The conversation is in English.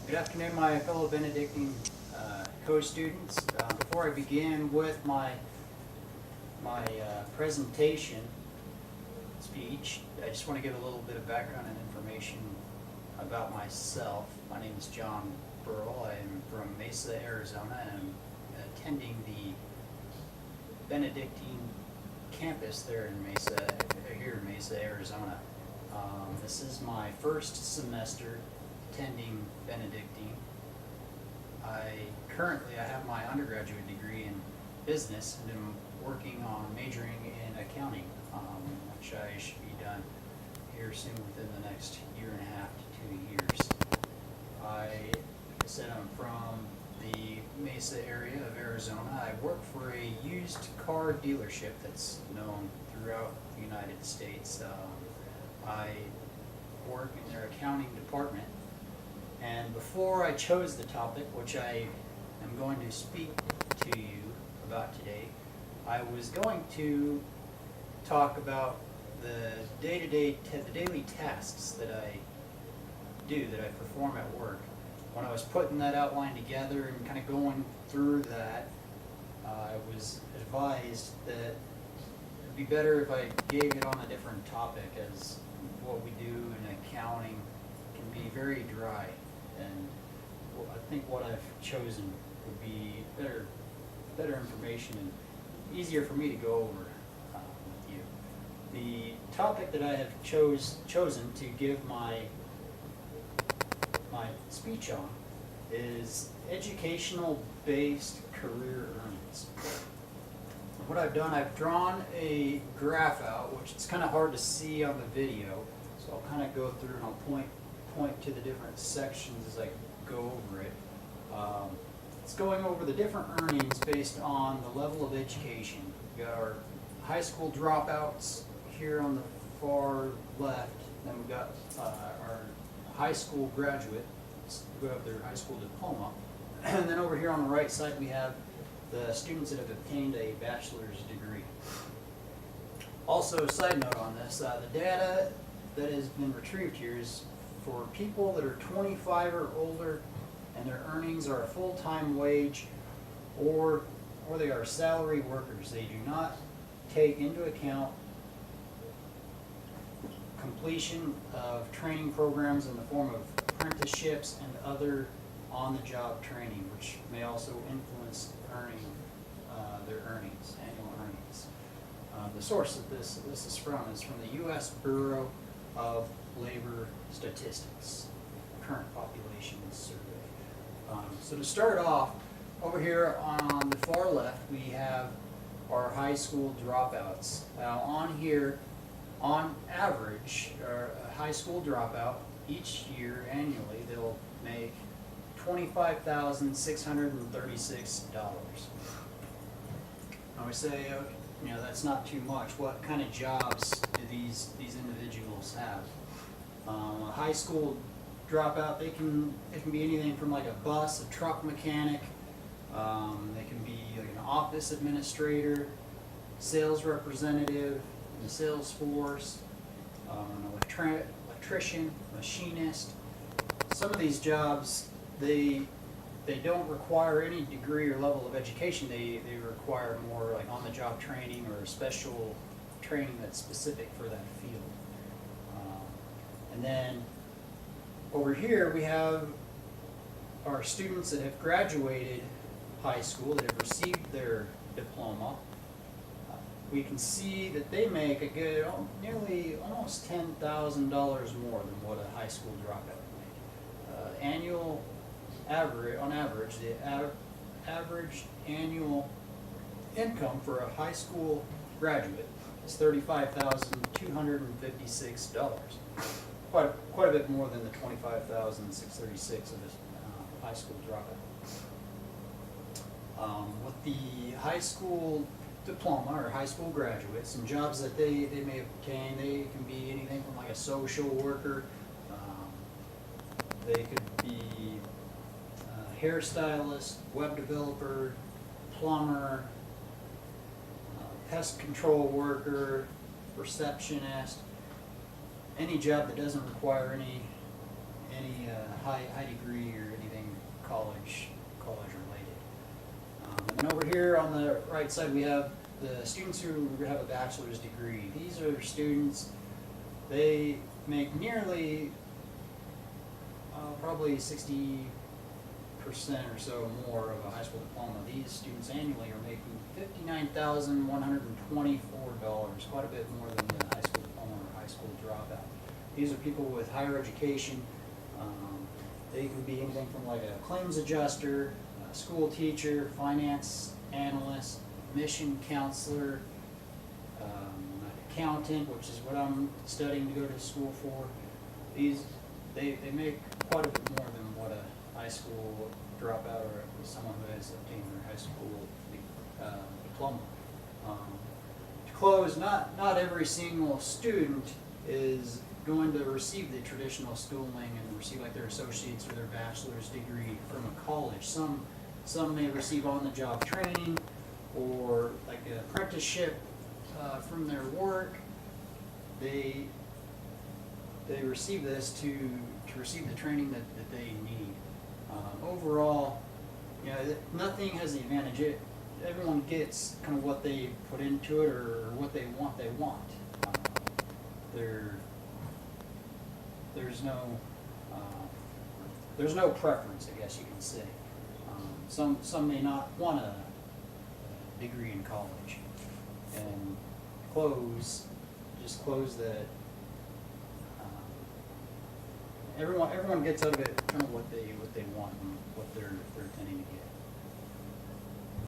Good afternoon, my fellow Benedictine co-students. Before I begin with my presentation speech, I just want to give a little bit of background and information about myself. My name is John Burrell. I am from Mesa, Arizona, and I'm attending the Benedictine campus there in here in Mesa, Arizona. This is my first semester attending Benedictine. Currently I have my undergraduate degree in business and am working on majoring in accounting, which I should be done here soon within the next year and a half to 2 years. Like I said, I'm from the Mesa area of Arizona. I work for a used car dealership that's known throughout the United States. I work in their accounting department. And before I chose the topic, which I am going to speak to you about today, I was going to talk about the daily tasks that I do, that I perform at work. When I was putting that outline together and kind of going through that, I was advised that it'd be better if I gave it on a different topic, as what we do in accounting can be very dry. And I think what I've chosen would be better information and easier for me to go over with you. The topic that I have chosen to give my speech on is educational-based career earnings. What I've done, I've drawn a graph out, which it's kind of hard to see on the video, so I'll kind of go through and I'll point to the different sections as I go over it. It's going over the different earnings based on the level of education. We've got our high school dropouts here on the far left, then we've got our high school graduates who have their high school diploma, and then over here on the right side we have the students that have obtained a bachelor's degree. Also, side note on this, the data that has been retrieved here is for people that are 25 or older and their earnings are a full-time wage or they are salary workers. They do not take into account completion of training programs in the form of apprenticeships and other on-the-job training, which may also influence their earnings, annual earnings. The source of this is from the U.S. Bureau of Labor Statistics, current population survey. So to start off, over here on the far left, we have our high school dropouts. Now on here, on average, a high school dropout each year annually, they'll make $25,636. Now we say, that's not too much. What kind of jobs do these individuals have? A high school dropout, it can be anything from like a bus, a truck mechanic. They can be like an office administrator, sales representative in the sales force, an electrician, machinist. Some of these jobs, they don't require any degree or level of education. They require more like on-the-job training or special training that's specific for that field. And then over here we have our students that have graduated high school, that have received their diploma. We can see that they make a good, nearly almost $10,000 more than what a high school dropout would make. On average, the average annual income for a high school graduate is $35,256. Quite a bit more than the $25,636 of a high school dropout. With the high school diploma or high school graduate, some jobs that they may obtain, they can be anything from like a social worker, they could be a hairstylist, web developer, plumber, pest control worker, receptionist, any job that doesn't require any high degree or anything college related. And then over here on the right side, we have the students who have a bachelor's degree. These are students, they make nearly probably 60% or so more of a high school diploma. These students annually are making $59,124, quite a bit more than the high school diploma or high school dropout. These are people with higher education. They can be anything from like a claims adjuster, a school teacher, finance analyst, mission counselor, an accountant, which is what I'm studying to go to school for. They make quite a bit more than what a high school dropout or someone who has obtained their high school diploma. To close, not every single student is going to receive the traditional schooling and receive like their associate's or their bachelor's degree from a college. Some may receive on-the-job training or like an apprenticeship from their work. They receive this to receive the training that they need. Overall, you know, nothing has the advantage. Everyone gets kind of what they put into it or what they want. There's no preference, I guess you can say. Some may not want a degree in college. And close that everyone gets out of it kind of what they want and what they're intending to get.